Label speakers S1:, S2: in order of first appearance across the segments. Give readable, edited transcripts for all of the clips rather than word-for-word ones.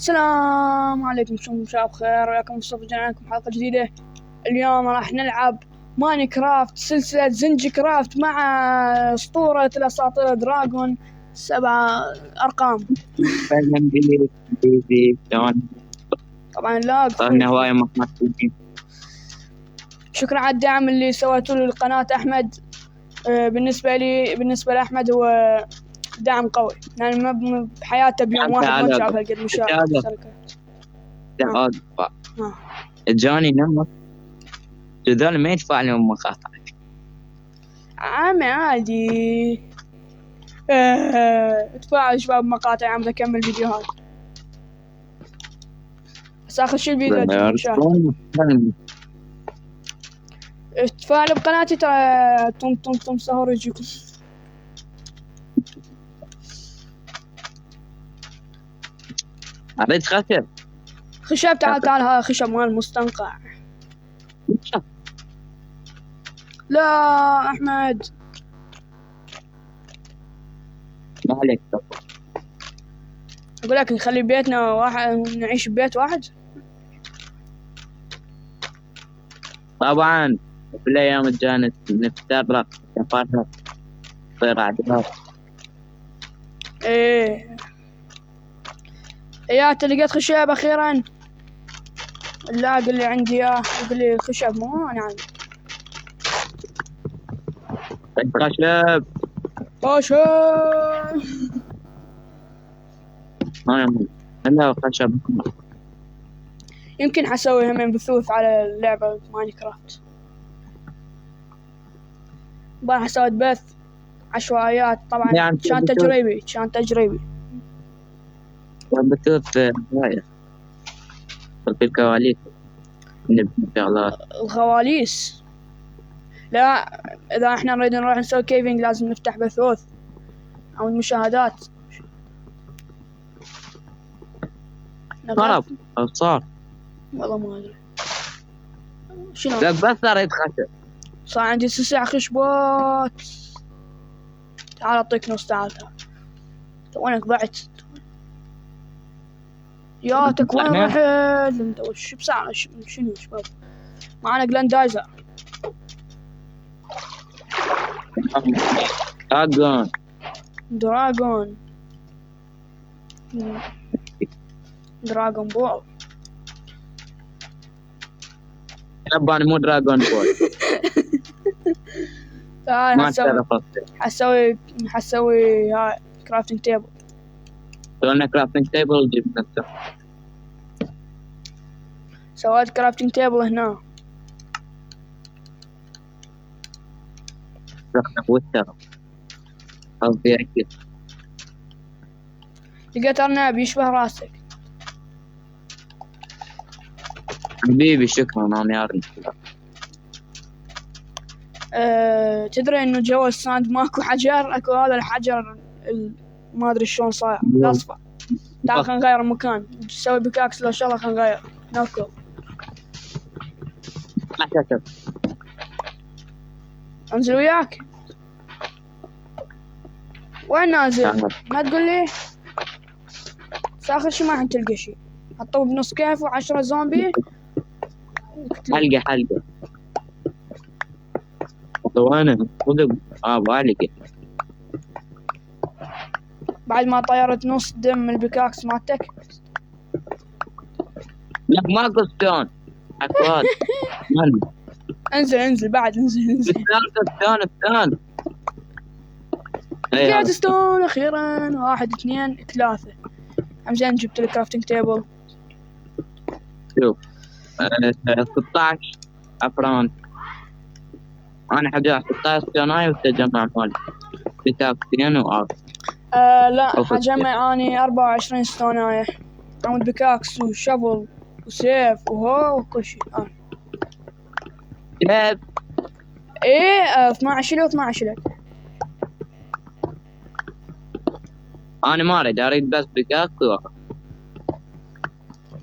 S1: السلام عليكم، شلونكم شباب؟ بخير، وياكم مصطفى جاي لكم حلقة جديدة. اليوم راح نلعب ماينكرافت سلسلة زنجي كرافت مع أسطورة الأساطير دراغون 7 أرقام. طبعا لا
S2: صارنا هواية مخمسين.
S1: شكرا على الدعم اللي سويتوا له القناة أحمد. بالنسبة لأحمد هو دعم قوي، يعني ما بحياته بيوم واحد ما شاف هالقد مشاركة.
S2: جاني نمط جدال ما يدفع لهم مقاطع.
S1: عامي عادي. ادفع شباب مقاطع عم بكمل فيديوهات، بس آخر شي الفيديو اتفاعلوا بقناتي ترى تم سهر يجيكم.
S2: أريد
S1: خشب تعال ها خشب مال المستنقع. لا أحمد
S2: ما عليك.
S1: أقول لك نخلي بيتنا واحد، نعيش ببيت واحد.
S2: طبعا في الأيام الجانت نفترق نفرق صير عدوات.
S1: إيه حياتي لقيت خشب أخيرا. لا قل لي عندي إياه، قل لي الخشب مو أنا عندي
S2: خشب. أنا خشب.
S1: يمكن حسوي همين بثوث على اللعبة ماينكرافت. راح اسوي بث عشوائيات طبعا
S2: يعني
S1: كان تجريبي.
S2: بثوث هواية في الكواليس نبني شغلات.
S1: الخواليس لا، إذا احنا نريد نروح نسوي كيفينج لازم نفتح بثوث أو المشاهدات.
S2: خرب أو صار
S1: والله ما أدري شنو.
S2: لا بس أريد خشب.
S1: صار عندي 9 خشبات. تعال أعطيك نص. تعال وينك ضعت ياتك؟ وين رحت انت؟ وش بساعة شنو شباب؟ معنا جلاندايزر دراغون بول.
S2: يباني مو دراغون بول.
S1: تعال حسوي هاي كرافتنج تيبل.
S2: سوينا كرافتنج تيبل وجبنا
S1: سويت كرافتنج تيبل هنا.
S2: رحنا وتر قصدي أكيد.
S1: لقيت أرنب يشبه راسك.
S2: حبيبي شكرا أنا أعرف.
S1: تدري إنه جوا الساند ماكو حجر، أكو هذا الحجر ما أدري شلون صاير الأصفر. تعال خلينا نغير المكان، نسوي بكاكس لو شغله. خلينا نغير ناكل. انزل وياك. وين نازل؟ ما تقول لي. آخر شي ما حتلقى شي. حطوه بنص كيف و10 زومبي.
S2: حلقة وانا خذ بالك
S1: بعد ما طيرت نص دم البكاكس مالتك.
S2: لا ماكو ستون اكواد.
S1: انزل بعد انزل
S2: ستون.
S1: لقيت ستون اخيرا. 1 2 3. زين جبت لك كرافتنج تيبل.
S2: شوف 16 افران. انا حاجة 16 ستوناي والتجمع مالي بكاكسين وعارف.
S1: لا حجمع اني 24 ستوناية. عمود بكاكس وشفل وسيف وهو وكل شيء.
S2: كيف؟
S1: ايه 12 له 12 لك.
S2: انا ما اريد بس بكاكس واحد.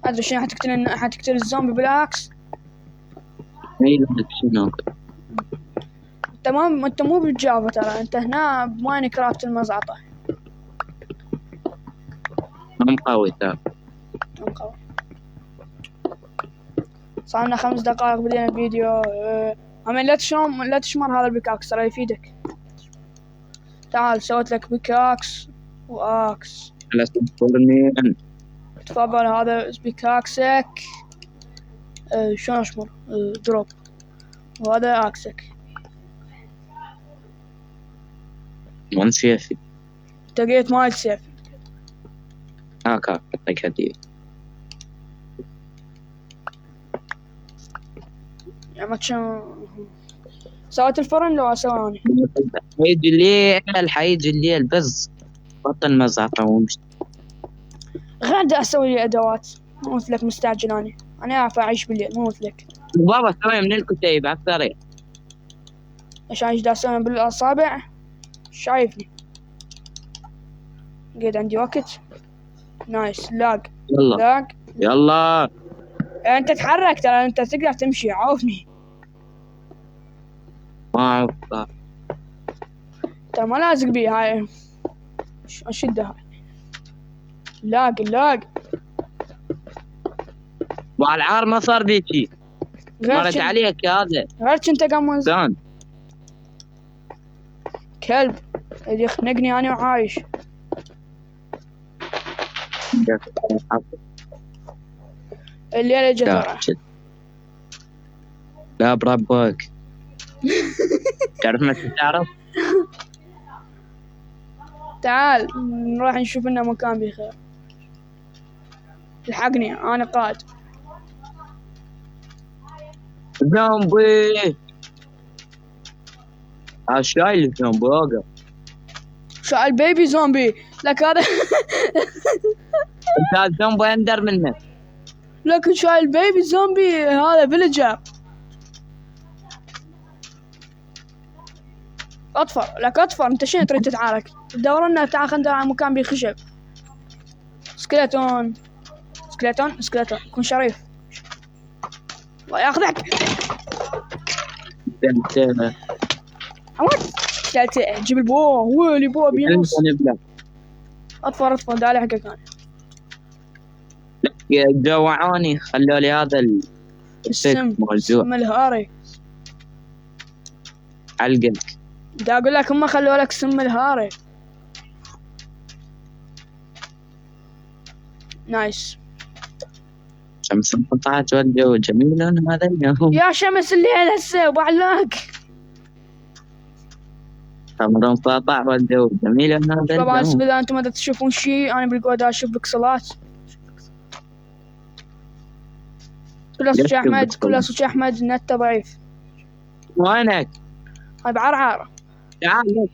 S1: ادري شنو حتقتل الزومبي بالاكس.
S2: اي شنو
S1: انت مو بالجافا ترى، انت هنا بماينكرافت المزعطة.
S2: هم قوي ترى.
S1: انقضى. صار لنا 5 دقائق بدينا الفيديو. عمين لا تشمر هذا البيكاكس ترى يفيدك. تعال سويت لك بيكاكس واكس.
S2: لا تنطرني.
S1: تفضل هذا بيكاكسك. شلون اشمر؟ دروب. وهذا اكسك.
S2: من سيفي.
S1: لقيت ماي سيف.
S2: هاك حطيك هدية.
S1: يعني ما سويت الفرن لو اسواني.
S2: حيجي الليل بس بطل مزعطة ومشي.
S1: غير اسوي لي ادوات مو مثلك مستعجل. انا اعرف اعيش بالليل مو مثلك.
S2: بابا سوي من الكتيب عالسريع.
S1: ايش عايش دا اسوي بالاصابع؟ شايفني قد عندي وقت. نايس. لاق
S2: يلا
S1: انت تتحرك ترى. انت تقدر تمشي. عوفني
S2: ما اعرف.
S1: ترى ما لازق بي هاي. اشدها هاي. لاق
S2: والعار ما صار بيكي. مرت عليك هذا
S1: غير كنت قام
S2: زان
S1: كلب اللي يخنقني انا وعايش. الليلة جت.
S2: لا بربك. تعرف ما تعرف.
S1: تعال نروح نشوف لنا مكان بخير. الحقني انا قائد.
S2: زومبي. شايل زومبي اوقف.
S1: شايل بيبي زومبي لك هذا.
S2: انت زومبي اندر منك.
S1: لكن شايل بيبي زومبي هذا فيلجر. اطفر انت شنو تريد تتعارك؟ تدور لنا. تعال خلينا ندور على مكان بخشب. سكليتون كن شريف. الله ياخذك. جيب البو. ويلي بو بينص. اطفر دالي حقك انا.
S2: جوعوني خلوا لي هذا
S1: السم الهاري.
S2: علقك.
S1: دا اقول لك هم خلوا لك سم الهاري. نايس.
S2: شمس انقطعت والجو جميل هذا اليوم.
S1: يا شمس الليل هسه وبعلاك.
S2: قمر انقطع والجو جميل هذا اليوم.
S1: طبعا اذا انتم ما تشوفون شيء انا بالقعده اشوف بكسلات. كل صوت احمد النت ضعيف.
S2: وينك؟
S1: هاي بعرعارة.
S2: تعال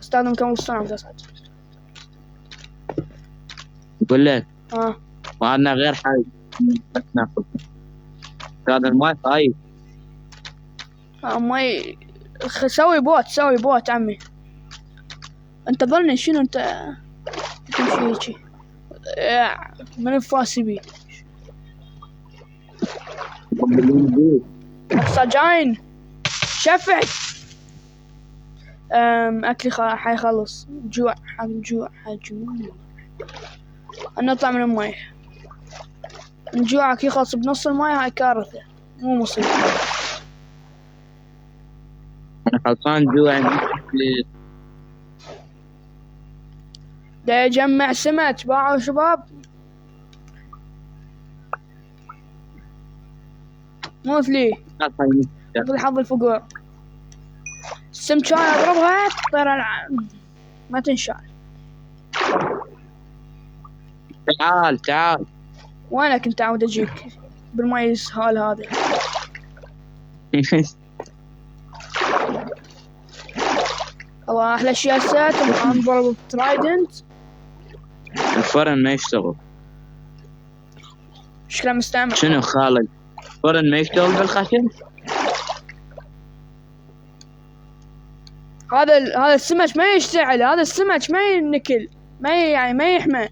S1: استخدم كم الصنع مدرسات.
S2: يقول لك وعندنا غير حاجة بس ناخذ هذا الماي. طيب
S1: ماي. سوي بوت عمي. انت ظلني شنو انت تمشي هيجي من الفاسي بي. سجاين شفت. اكلي حيخلص. جوع. نطلع من الماي. نجوعك يخلص بنص الماي. هاي كارثة مو مصيبة.
S2: انا خلصان جوع.
S1: دا يجمع سمك باعوا شباب. موت لي حظ الفقور. السمكاية اضربها تطير ما تنشال.
S2: تعال
S1: وينك انت؟ عاود اجيك بالماي السهال هذا. والله احلى شيء هسه انضرب بترايدنت.
S2: الفرن ما يشتغل.
S1: شكله مستعمل.
S2: شنو خالد؟ الفرن ما يشتغل بالخشب.
S1: هذا السمك ما يشتعل. هذا السمك ما ينكل. ما يحمى.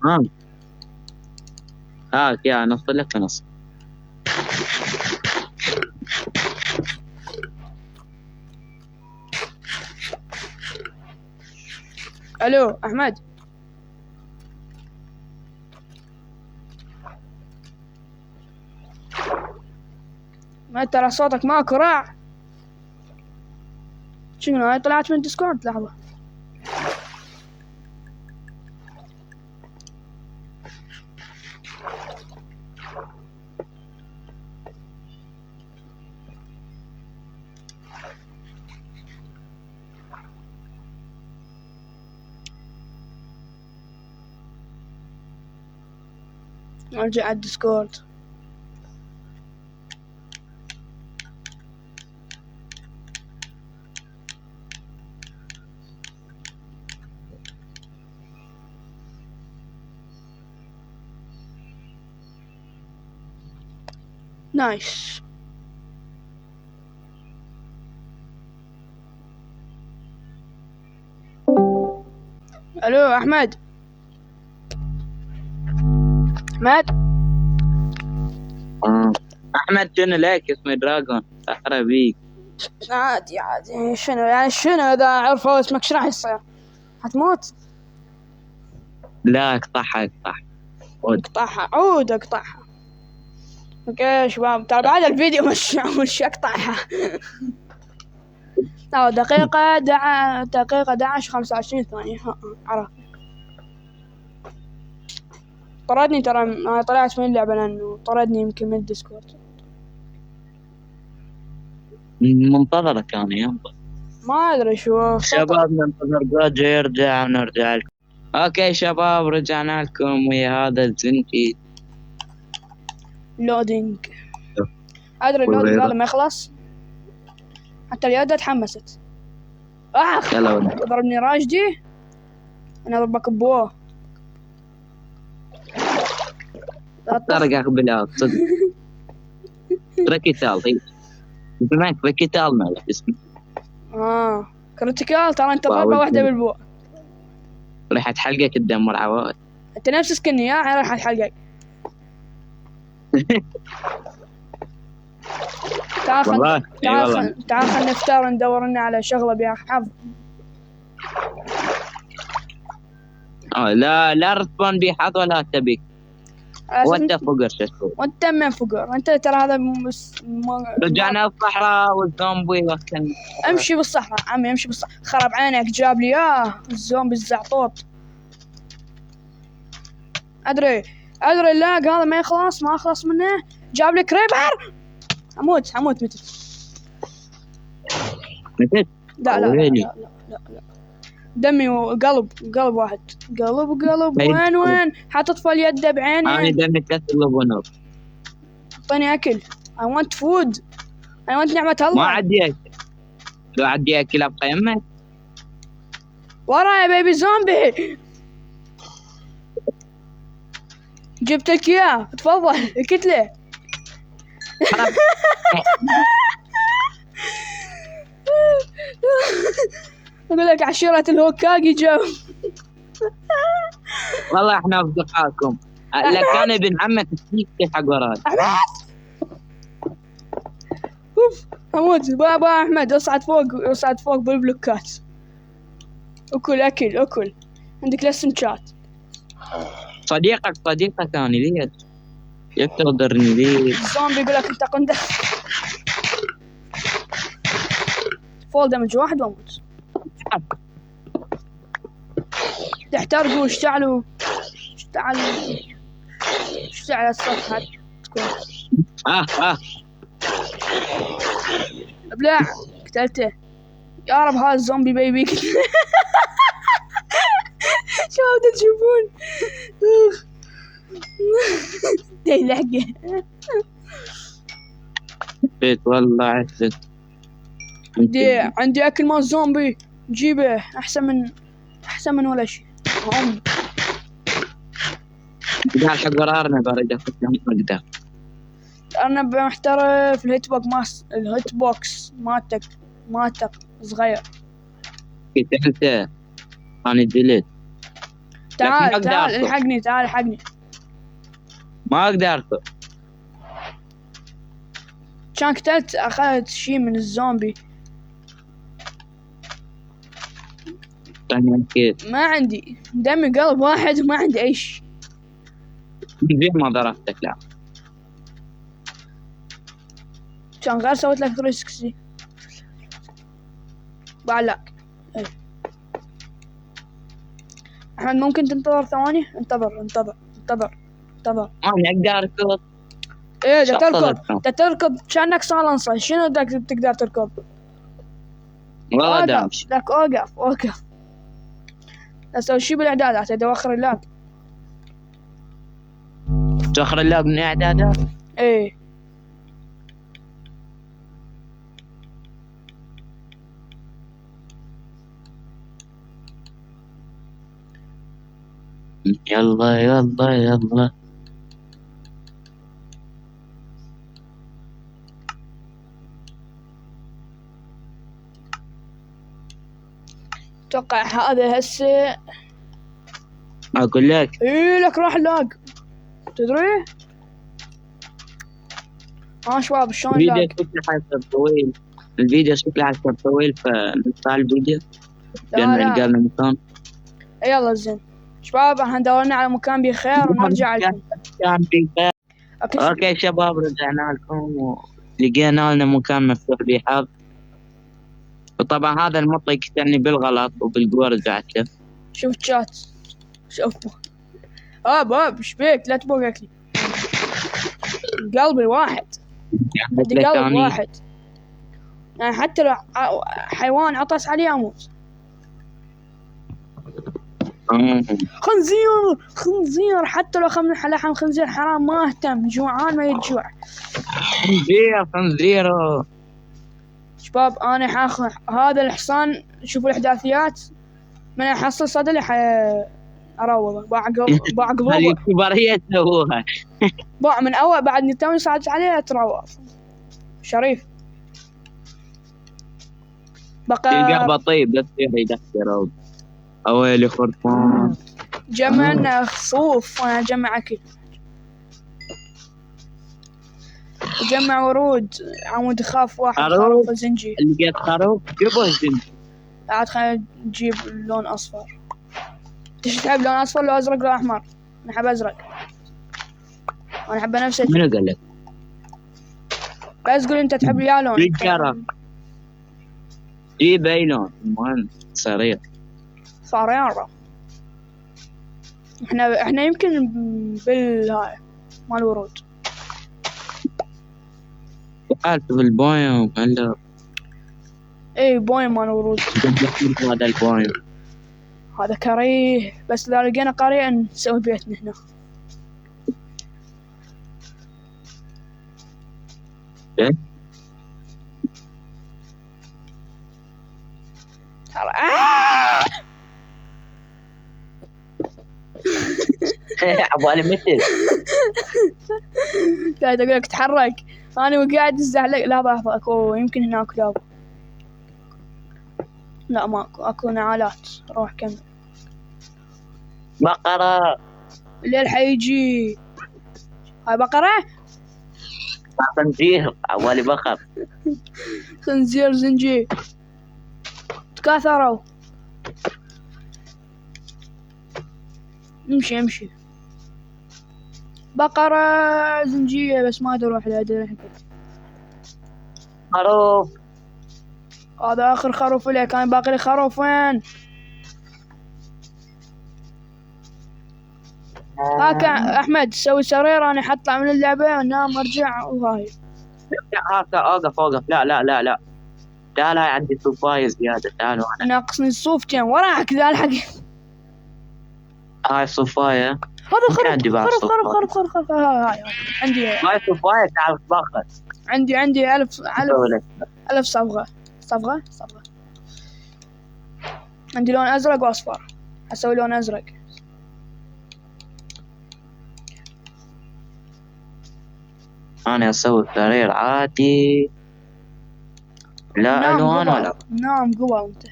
S2: هاك يا نص لك نص.
S1: الو احمد. ما ترى صوتك ماكو راع. شنو هاي طلعت من ديسكورد؟ لحظة. ارجع على الديسكورد. نايس. الو احمد. احمد
S2: احمد شنو لك اسمي دراجون سحرة بيك.
S1: عادي عادي. شنو يعني شنو اذا عرفوا اسمك شو راح يصير؟ حتموت؟
S2: لا اقطعها
S1: اقطعها عود اقطعها. اوكي يا شباب ترى بعد الفيديو مش اقطعها. لا دقيقة 11 25 ثانية. عرفت. طردني ترى. انا طلعت من اللعبة لانه طردني يمكن من الديسكورد.
S2: منتظرك انا ينبغي.
S1: ما ادري شو
S2: شباب ننتظر جوجو يرجع ونرجع لكم. اوكي شباب رجعنا لكم ويا هذا الزنجي.
S1: لودينج. ادري اللودينج هذا ما يخلص. حتى اليد تحمست.
S2: يلا
S1: ضربني راجدي. انا اضربك بوه.
S2: طرقك بلا صدق. ركيتال طيب. سمعت ركيتال مالك اسمه.
S1: كريتيكال ترى انت ضربة واحدة بالبو.
S2: ريحة حلقك تدمر عواد.
S1: انت نفس سكني يا ريحة حلقك. تعال خلنا نفتر ندور لنا على شغلة بيها حظ.
S2: لا رتبان بي حظ ولا تبيك. وانت فقر شو؟
S1: وانت من فقر؟ انت ترى هذا
S2: رجعنا الصحراء والزومبي وكان.
S1: امشي بالصحراء عمي امشي بالصحراء. خرب عينك جاب لي الزومبي الزعطوط. ادري لا هذا ما اخلص منه. جاب لي كريبر. اموت متت. لا دمي وقلب واحد. قلب وين حاطط اليد بعيني.
S2: انا دمي تسلب ونور.
S1: اعطيني اكل. I want food. I want نعمة الله.
S2: ما عندي اكل. لو عندي اكل ابقى يمك.
S1: ورا يا بيبي زومبي. جبت لك اياه تفضل الكتلة. اقول لك عشيرة الهوكاجي جو.
S2: والله احنا اصدقائكم. لك انا ابن عمك تسيك حق وراي.
S1: اموت بابا احمد. اصعد فوق بالبلوكات. اكل عندك لسمشات.
S2: صديقك انا ليش يقدرني ليش؟
S1: الزومبي يقول لك انت قندق. فول دمج واحد واموت. تحترقوا اشتعلوا اشتعل السطح تكون. ابلع قتلته. يا رب هذا الزومبي بيبيك. شباب تشوفون دي لحقه.
S2: بيت والله عسل.
S1: عندي اكل مال زومبي. جيبه احسن من ولا شيء.
S2: قال حق قرارنا برجع نقدر.
S1: انا محترف الهيت بوكس مالتك صغير.
S2: قتلته انا دليت.
S1: تعال الحقني.
S2: ما قدرت.
S1: كان قتلت اخذت شيء من الزومبي. ما عندي دمي قلب واحد وما عندي اي شيء.
S2: زين ما ضربتك. لا
S1: كان غير سويت لك 360 بعلاك. ايه احمد ممكن تنتظر ثواني؟ انتظر.
S2: انا اقدر اركض.
S1: ايه دا تركض كأنك صالنصة. شنو تقدر تركض؟
S2: والله دامش.
S1: لك اوقف. اسوي شي بالاعدادات، اوخر اللاب.
S2: تأخر اللاب من اعدادات؟
S1: ايه
S2: يلا.
S1: اتوقع هذا هسه
S2: اقول لك.
S1: ايه لك راح لاق تدري؟ شباب شلون لاق؟
S2: الفيديو شكله حيصير طويل فنقطع الفيديو لأن لقينا مكان.
S1: يلا زين شباب احنا دورنا على مكان بخير ونرجع لكم.
S2: اوكي شباب رجعنا لكم ولقينا لنا مكان مفتوح بحظ. وطبعا هذا المطلق يقتلني بالغلط وبالقوة رجعت له.
S1: شوف الشات شوف اب ايش بيك؟ لا تبوقك قلبي واحد. عندي قلب واحد يعني حتى لو حيوان عطس عليه اموت. خنزير حتى لو لحم خنزير حرام ما اهتم. جوعان ما يتجوع.
S2: خنزير
S1: شباب انا حاخذ هذا الحصان. شوفوا الاحداثيات من احصل صدلي اروضه باع قلوبه.
S2: الكبارية سووها
S1: باع من اول بعد توي صعدت عليه اتروض شريف.
S2: بقى بطيب بس يدخل اويلي خرفان.
S1: جمعنا خصوف وانا اجمع اكل. جمع ورود عمود خاف واحد خروف زنجي.
S2: لقيت خروف جيبه زنجي.
S1: بعد خلينا نجيب لون اصفر. تش تحب لون اصفر لو ازرق لو احمر؟ انا احب ازرق. انا احب نفس الشيء.
S2: منو قال لك؟
S1: بس قول انت تحب يا لون.
S2: بالجرة جيب اي لون المهم صريح.
S1: احنا يمكن بالهاي مال ورود.
S2: دخلت بالبويم هلا.
S1: اي بويم مال ورود.
S2: هذا البويم
S1: هذا كريه بس اذا لقينا قرية نسوي بيتنا هنا.
S2: ايه؟ عبالي مثل
S1: قاعد اقول لك تحرك انا وقاعد الزحلق. لا لحظة اكو يمكن هناك كلاب. لا ماكو اكو نعالات. روح كمل.
S2: بقرة
S1: الليل حيجي. هاي بقرة؟
S2: خنزير عبالي بقر.
S1: خنزير زنجي تكاثروا. امشي بقرة زنجية بس ما ادري اروح لها.
S2: خروف.
S1: هذا اخر خروف لي. كان باقي لي خروفين. هاكا احمد سوي سرير انا حطلع من اللعبة وانام ارجع وهاي.
S2: هاكا اوقف. لا عندي صوفاية زيادة. تعالوا انا
S1: ناقصني الصوفتين وراك ذا الحق.
S2: هاي صوفاية.
S1: هذا خرف. هاي عندي.
S2: هاي صوفاية تعال بخر.
S1: عندي ألف صبغة. عندي لون ازرق واصفر. اسوي لون ازرق.
S2: انا اسوي سرير عادي. لا الوان ولا
S1: نام قوة انت.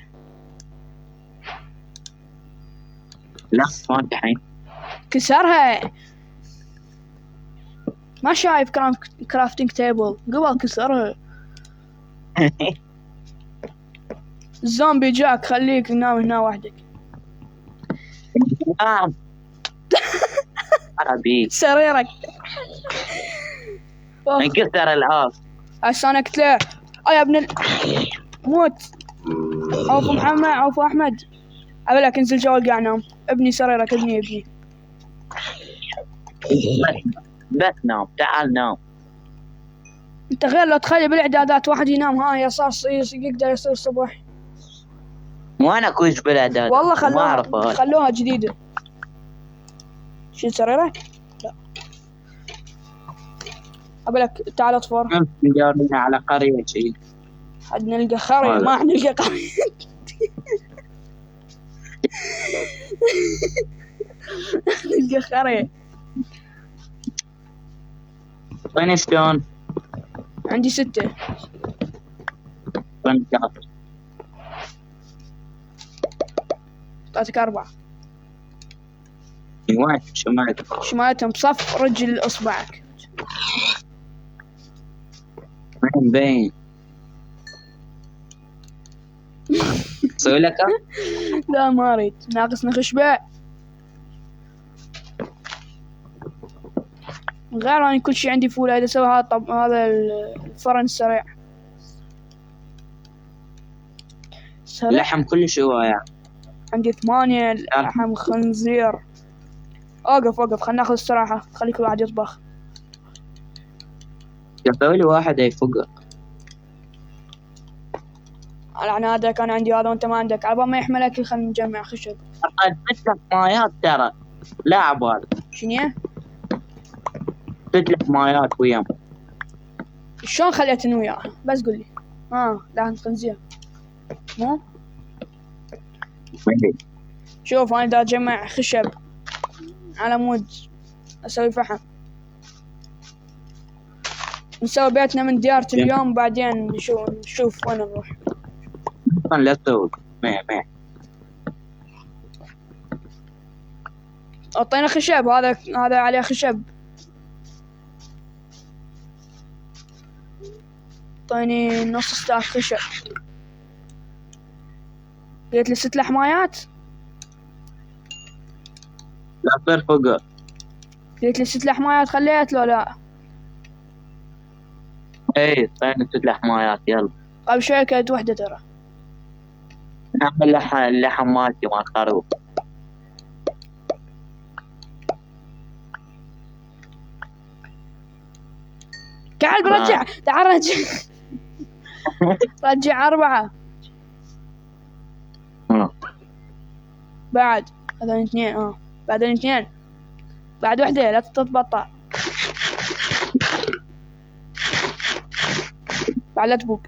S2: لا ما الحين
S1: كسرها. ما شايف كرافتنج تيبل قبل كسرها. الزومبي جاك خليك نام هنا وحدك.
S2: نام عربي
S1: سريرك
S2: انكسر العاب.
S1: هسه انا قلت له يا ابن موت. عوف محمد، عوف احمد، ابلك انزل جوال قاعد نام. ابني سريرك، ابني
S2: بس نام، تعال نام.
S1: انت غير لو تخلي بالاعدادات واحد ينام ها صار يقدر يصير الصبح.
S2: وانا كويس بالاعداد
S1: والله
S2: ما اعرفها.
S1: خلوها جديدة. شيل سريرك؟ لا ابلك تعال اطفر.
S2: ندورنا على قرية شيء.
S1: حد نلقى خرية؟ ما حد نلقى قرية. نلقى خرية.
S2: وين شلون؟
S1: عندي 6.
S2: وين كاف؟
S1: اعطيتك 4.
S2: وين شمالك؟
S1: شمالتهم بصف رجل اصبعك.
S2: وين باين؟ اسوي لك؟
S1: لا ما اريد، ناقصني خشبة. غير اني كل شيء عندي فول. اذا اسوي هذا طب هذا الفرن السريع.
S2: لحم كلش هواية.
S1: عندي 8 لحم خنزير. اوقف خلنا ناخذ استراحة، خلي كل واحد يطبخ.
S2: اسوي لي واحد يفوق.
S1: انا هذا كان عندي هذا وانت ما عندك، على ما يحمل اكل خلينا نجمع خشب.
S2: فتلك مايات ترى، لا عبال.
S1: شنو؟
S2: فتلك مايات وياهم.
S1: شلون خليتني وياه؟ بس قول لي. لحم خنزير مو؟ شوف انا دا اجمع خشب على مود اسوي فحم. نسوي بيتنا من ديارة اليوم، بعدين نشوف وين نروح.
S2: لا تسوي ما
S1: اعطينا خشب. هذا عليه خشب. اعطيني نص ستاك خشب. قلت لي 6 لحمايات.
S2: لا تصير فوق.
S1: قلت لي 6 لحمايات خليت لو لا؟
S2: اي صاير 6 لحمايات. يلا
S1: قبل شوي كانت وحدة ترى.
S2: نعمل اللحم مالتي مال خروف.
S1: تعال برجع، تعال رجع. رجع 4. بعد هذول 2. بعدين 2 بعد وحدة، لا تتبطأ. بعد لا تبوق.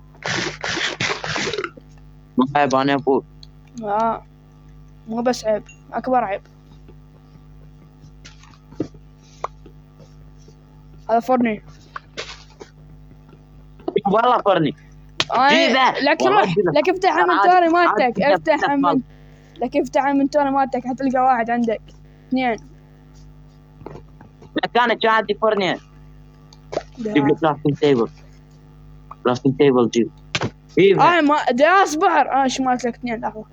S2: ما عيب انا ابوك.
S1: مو بس عيب، اكبر عيب. هذا فرني.
S2: والله فرني.
S1: لك افتح انفنتوري مالتك. افتح انفنتوري مالتك حتلقى واحد عندك 2.
S2: كانت عندي فرنين. جيب لي كرافتنج تيبل جيب.
S1: ما دا اصبر. ايش مالت لك 2 لحظة.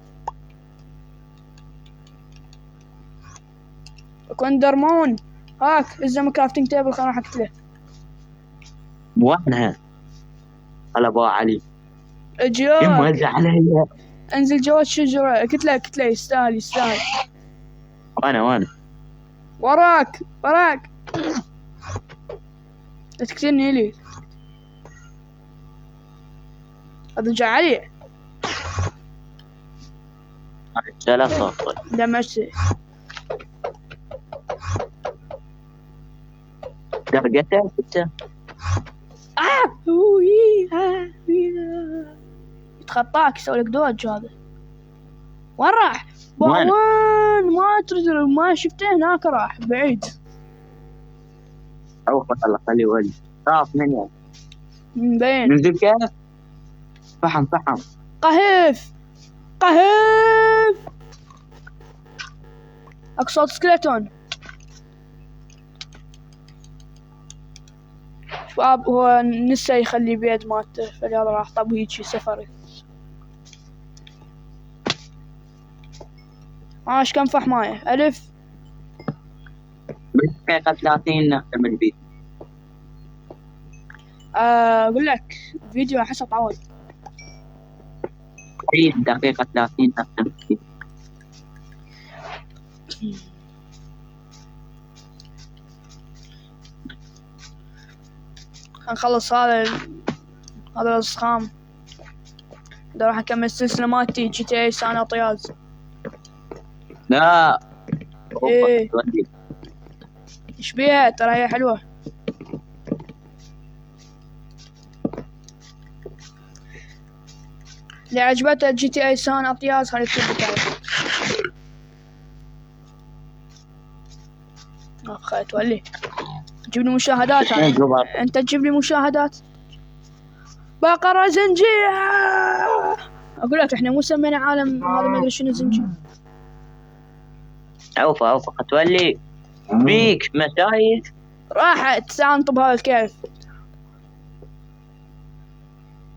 S1: كوندرمون هاك الزم كرافتنج تيبل. خلنا اروح اقتله.
S2: وينها؟ هلا ابو علي.
S1: اجيوك.
S2: موزع علي.
S1: انزل جوا الشجرة. قلت له يستاهل.
S2: وانا
S1: وراك لا تقتلني لي. هذا جا علي.
S2: ثلاثة
S1: دمجت.
S2: درجته 6.
S1: يتخطاك يسوي لك دوج. هذا وين راح؟ وين ما تدري، ما شفته هناك، راح بعيد.
S2: او والله خلي وجه خاف مني.
S1: مبين.
S2: ننزل كيف؟ فحم
S1: قهيف اقصد سكليتون. شباب هو نسى يخلي بيد مالته، فلهذا راح طب هيجي سفري. ايش كم فحماية؟ 1000.
S2: بالدقيقة 30 نختم الفيديو.
S1: اقول لك فيديو احسه طول.
S2: عيد دقيقة 30 نفس.
S1: نخلص هذا الاسخام، ده راح اكمل السلسلة مالتي جي تي اي سان اندرياس.
S2: لا
S1: ايه ايش بيها؟ ترى هي حلوة. اللي عجبته جي تي اي سان اندرياس خلي يكتب بالتعليق. اخ تولي تجيب لي مشاهدات. انت تجيب لي مشاهدات. بقرة زنجية. اقول لك احنا مو سمينا عالم هذا ما ادري شنو زنجي.
S2: عوفة تولي بيك مسايد.
S1: راحت تعال نطب هذا الكيف.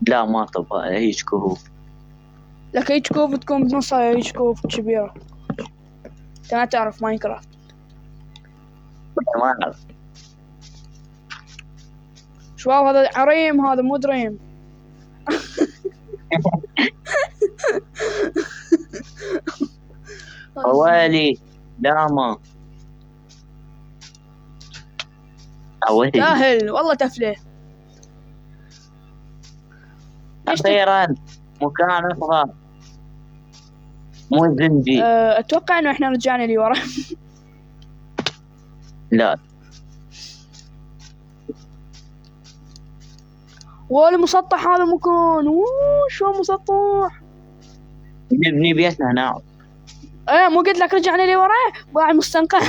S2: لا ما طب، هيج كهوف.
S1: لك هيج كوف تكون بنصها هيج كوف كبيرة. انت ما تعرف ماينكرافت.
S2: ما اعرف.
S1: شباب هذا عريم، هذا مو دريم.
S2: حوالي داما
S1: سهل والله تفله.
S2: أخيرا مكان أفضل مو زنجي.
S1: أتوقع إنه إحنا رجعنا لي ورا.
S2: لا
S1: والمسطح هذا مكان. شو مسطح؟
S2: نبني بيتنا هنا.
S1: ايه مو قلت لك رجعنا لي ورا باع المستنقع.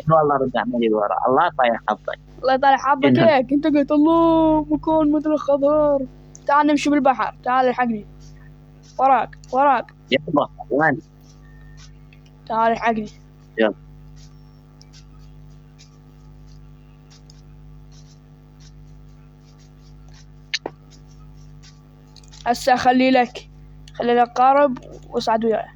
S2: والله رجعنا لي ورا. الله طايح حظك.
S1: الله يطالع حظك هيك. انت قلت الله مكان مدري خضر. تعال نمشي بالبحر. تعال الحقني. وراك
S2: يلا وين؟
S1: تعال الحقني.
S2: يلا
S1: هسه خلي لك قارب واصعد وياه.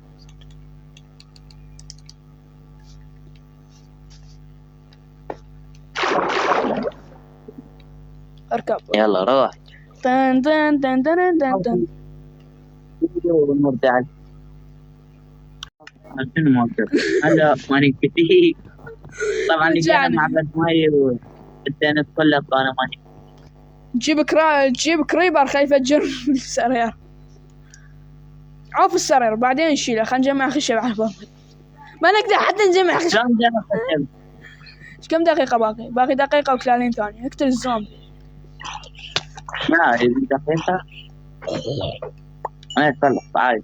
S1: اركب.
S2: يلا روح.
S1: تن تن تن تن تن تن.
S2: نرجع. هلا ماني كثير. طبعا رجعنا معبد ماي وبدنا ندخل لك. انا ماني
S1: جيب كريبر خليه يفجر السرير. عوف السرير بعدين نشيله. خلينا نجمع خشب على الباب. ما نقدر حتى نجمع خشب. كم دقيقة باقي دقيقة و30 ثانية. اقتل الزومبي.
S2: لا دقيقة. أنا أتصلح عادي.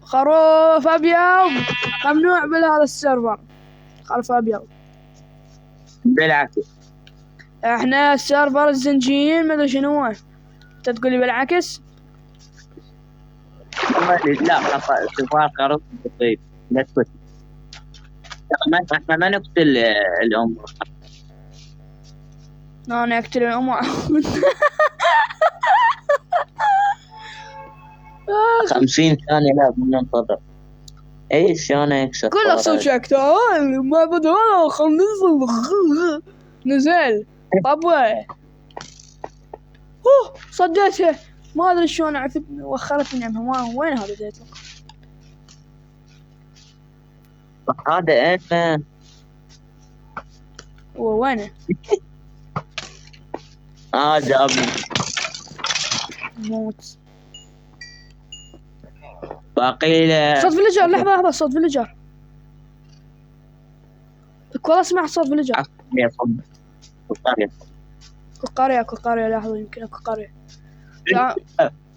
S1: خروف أبيض ممنوع بهذا السيرفر. خروف أبيض
S2: بالعكس.
S1: احنا السيرفر الزنجيين ما ادري شنو هو. انت تقول لي بالعكس؟
S2: لا سفار خروف طيب لا تقول. احنا ما نقتل الأم.
S1: انا اقتل الأم.
S2: 50 ثانية لازم ننتظر. ايش انا يكسر؟
S1: قول له صوتك تعال ما بدها خل نزل بابا. صديته ما ادري شلون عرفت وخرتني عنها. ما وين هذا زيت؟
S2: هذا انا
S1: وينه؟
S2: هذا ابي
S1: موت.
S2: باقي له
S1: صوت فيلجر. لحظة صوت فيلجر. والله اسمع صوت فيلجر. قرية لحظة يمكن اكو قرية.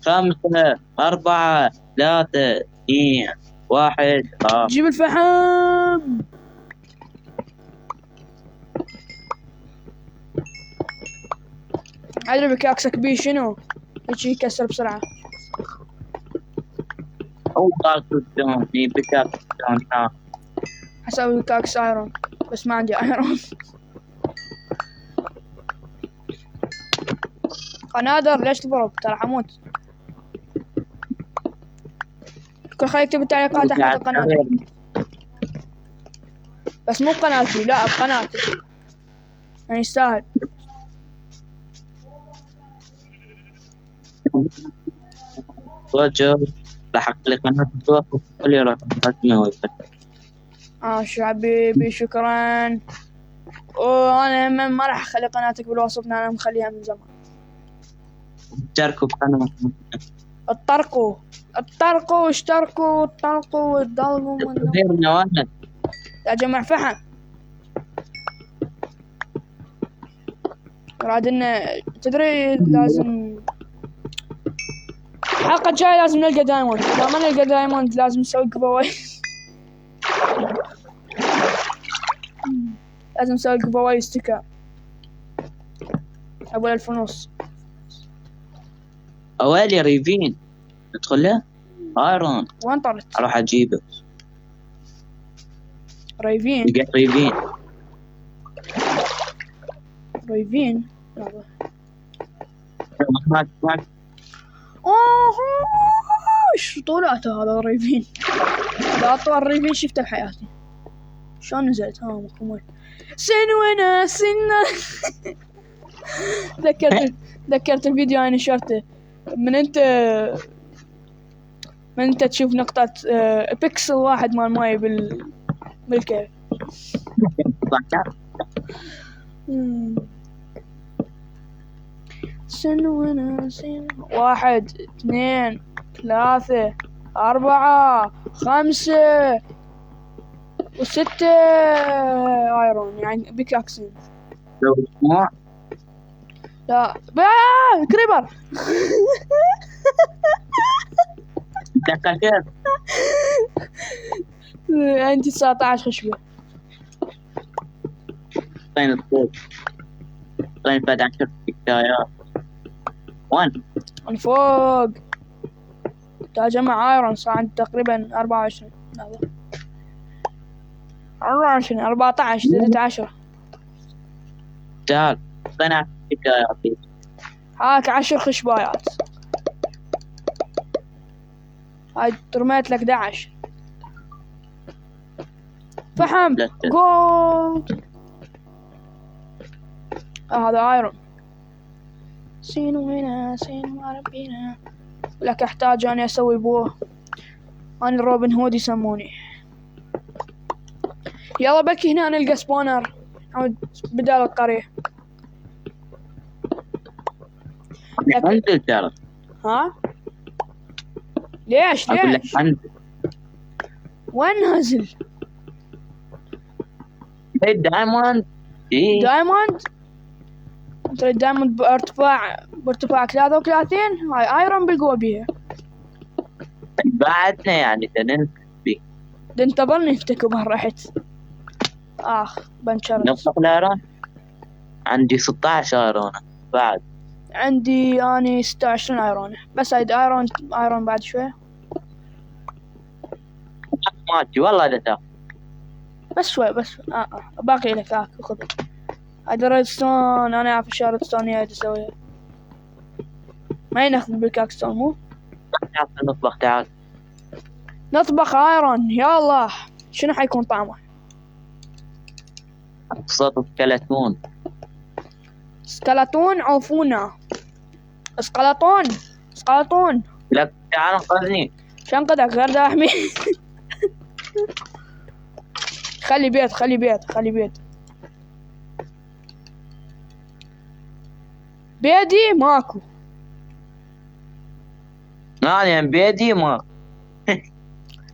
S2: 5 4 3 2 1.
S1: جيب الفحم. ادري بكاكسك بيه شنو يجي يكسر بسرعة.
S2: هو قاصد دوني بكاكس دون.
S1: حسوي كاكس ايرون بس ما عندي ايرون. قنادر ليش تضرب؟ ترى حموت. كل خليك تكتب التعليقات تحت القناة. بس مو بقناتي، لا بقناتي يعني يستاهل.
S2: وجه راح أخلي قناة توقف كل راح أسمع.
S1: شو حبيبي شكرا. وانا ما راح اخلي قناتك بالوصف، انا مخليها من زمان.
S2: اشتركوا بقناة.
S1: الطرقوا اشتركوا الطرقوا والضلموا
S2: غيرنا واحد.
S1: يا جماعة فحم. راد انه تدري لازم الحلقة الجاية لازم نلقى دايموند، إذا ما نلقى دايموند لازم نسوي جيفاواي. لازم نسوي جيفاواي ستيكر أبو 1500.
S2: أوالي ريفين ندخل له ايرون.
S1: وين طرت؟
S2: اروح اجيبه.
S1: ريفين لحظة. ايش طولاته هذا الريفين؟ هذا اطول ريفين شفته بحياتي. شلون نزلت؟ مكمل سنونا سنة. ذكرت الفيديو انا نشرته. من انت تشوف نقطة بيكسل واحد مال ماي بالكيف. سنونا 1 2 3 4 5 و6 ايرون يعني بيكاكسين. لا كريبر. عندي 19 خشبة.
S2: طين الطوب طين بعد 10 حكايات. وين؟
S1: من فوق. جمع ايرون صار عندي تقريبا 24. لحظة 24 14 زدت 10.
S2: تعال طين 10 حكايات.
S1: هاك 10 خشبايات. هاي رميت لك 11 فحم جولد. هذا ايرون. سينو هنا سينو ربينا. لك احتاج اني اسوي بوه. انا روبن هود يسموني. يلا بكي هنا نلقى سبونر بدال القرية.
S2: انزل ترى.
S1: ها ليش
S2: اقول لك انزل.
S1: وين نازل؟
S2: دايموند.
S1: دايموند. انت الدايموند بارتفاع 33. هاي ايرون بالقوة بيها.
S2: بعدنا يعني تننفي.
S1: انتظرني افتكوا رحت. بنشرت.
S2: نطلق الايرون. عندي 16 ايرون بعد.
S1: عندي اني 26 ايرون بس. هاي ايرون بعد شوي.
S2: ماتي والله لا تاخذ.
S1: بس شوي بس. باقي لك خذ. هذا ريدستون. انا اعرف ايش ريدستون هي تسويها. ما يناخذ بالكاكستون مو.
S2: نطبخ. تعال
S1: نطبخ ايرون. يا الله شنو حيكون طعمه؟
S2: صوت
S1: سكلاتون عوفونا. سكلاتون.
S2: لا تعال انقذني.
S1: شنقدك غير ده احمي. خلي بيت. بيدي ماكو.
S2: يعني بيدي ما.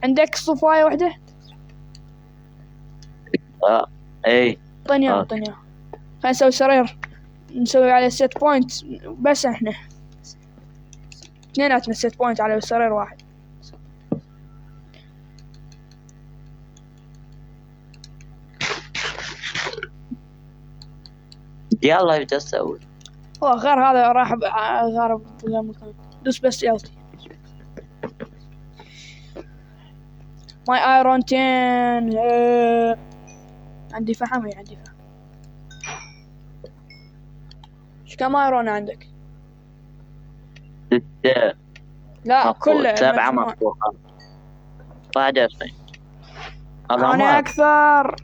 S1: عندك صفاية واحدة؟
S2: اي
S1: طنيا. خلينا نسوي سرير نسوي عليه سيت بوينت. بس احنا اثنيناتنا سيت بوينت على سرير واحد.
S2: يلا ايش تسوي؟
S1: غير هذا راح غارب مكان. دوس بس يلتي. ماي ايرون 10. عندي فحم. ايش كم ايرون عندك؟
S2: 6.
S1: لا كله
S2: 7 مطبوخات. 11.
S1: انا اكثر.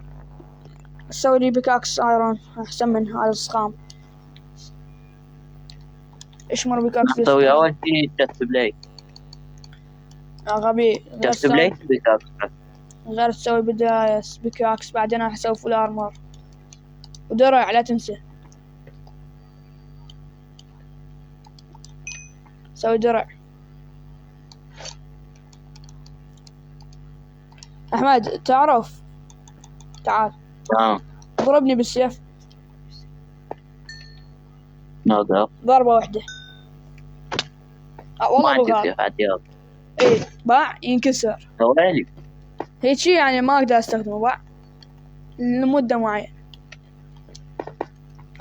S1: اسوي لي بيكاكس ايرون احسن من هذا الصخام. اشمر بيكاكس
S2: نسوي اول شيء تست بلاي.
S1: غبي.
S2: تست بلاي بيكاكس.
S1: غير تسوي بداية بيكاكس بعدين راح اسوي فول ارمر ودرع لا تنسى. سوي درع. احمد تعرف تعال ضربني بالسيف.
S2: نقدر
S1: ضربة واحدة. والله بغار. ايه باع ينكسر.
S2: ويلي
S1: هيجي يعني ما اقدر استخدمه باع لمدة معينة.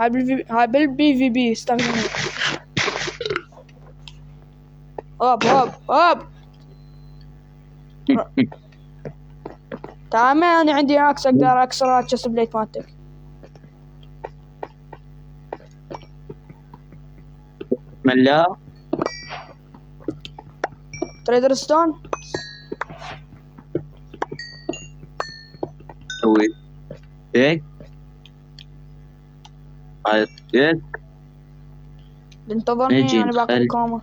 S1: هاي بالبي في بي استخدمه. هوب هوب هوب. تعال انا عندي اكس اقدر اكسر الشست بليت مالتك.
S2: بسم الله.
S1: تريدر ستون
S2: سوي هيك هيك.
S1: انتظرني انا باقي الكومة.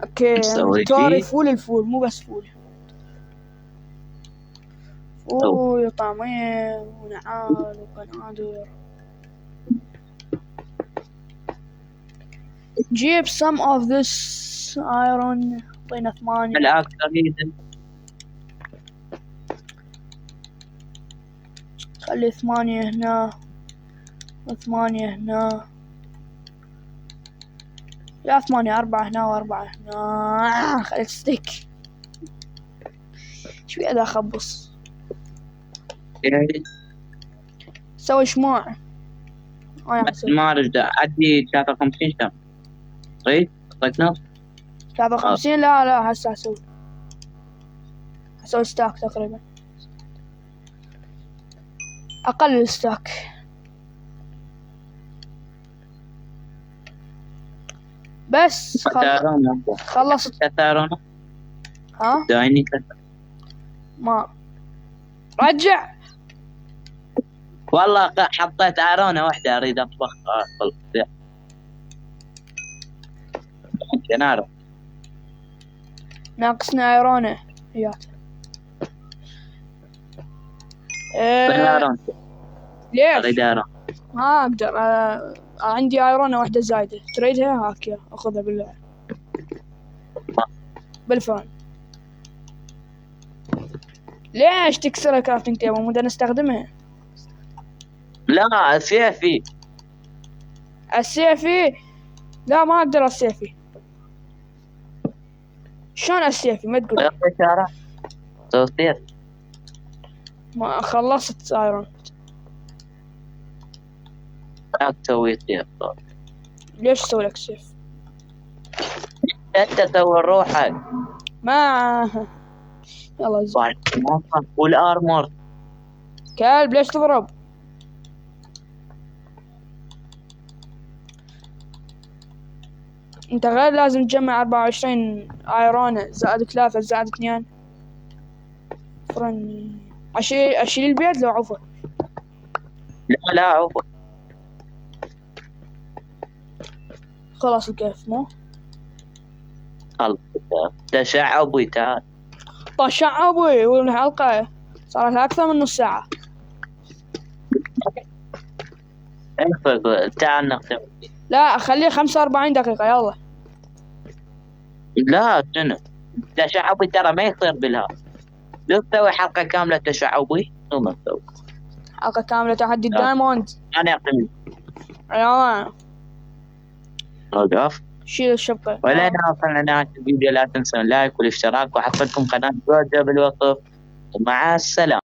S1: اوكي انفنتوري فول. الفول مو بس فول وطعمين ونعال وقنادر. جيب some of this iron. طينا 8
S2: العكس تقريبا.
S1: خلي 8 هنا و8 هنا. لا 8 4 هنا و4 هنا. خليت ستيك شوية دا اخبص. سوي شموع.
S2: ما رجع عدي 53 شهر. طيب طقنا
S1: 53. لا هسه اسوي ستاك تقريبا. اقل الستاك. بس خلصت. ها
S2: دايني
S1: ما رجع
S2: والله. حطيت عرونة واحدة اريد اطبخها. نار
S1: ناقصنا ايرونه هيات. ليش ما اقدر. عندي ايرونه واحدة زايدة تريدها. هاك يا اخذها بالله بالفرن. ليش تكسر كرافتنج تيبل؟ مو نستخدمها.
S2: لا السيفي.
S1: السيفي لا ما اقدر. السيفي شلون السيفي؟ ما تقول
S2: سوي
S1: ما خلصت ايرون.
S2: لا تسوي سيف.
S1: ليش اسوي لك سيف؟
S2: انت سوي روحك.
S1: ما يلا زين.
S2: والارمور
S1: كلب ليش تضرب؟ انت غير لازم تجمع 24 ايرون زائد 3 زائد 2 فرن. اشيل البيت لو عفوا.
S2: لا عفوا.
S1: خلاص الكيف مو
S2: خلص. تشعبي تعال.
S1: تشعبي والحلقة صار لها اكثر من نص ساعة.
S2: تعال نختم.
S1: لا خليه 45 دقيقة يلا.
S2: لا شنو تشعبي ترى ما يصير بالها. لو تسوي حلقة كاملة تشعبي ثم تسوي
S1: حلقة كاملة تحدي الدايموند.
S2: أنا أعتمد.
S1: أيوة
S2: وقف.
S1: شيل الشبكة.
S2: ولين وصلنا نهاية الفيديو لا تنسوا اللايك والاشتراك وحفلكم قناة جوجو بالوصف. ومع السلامة.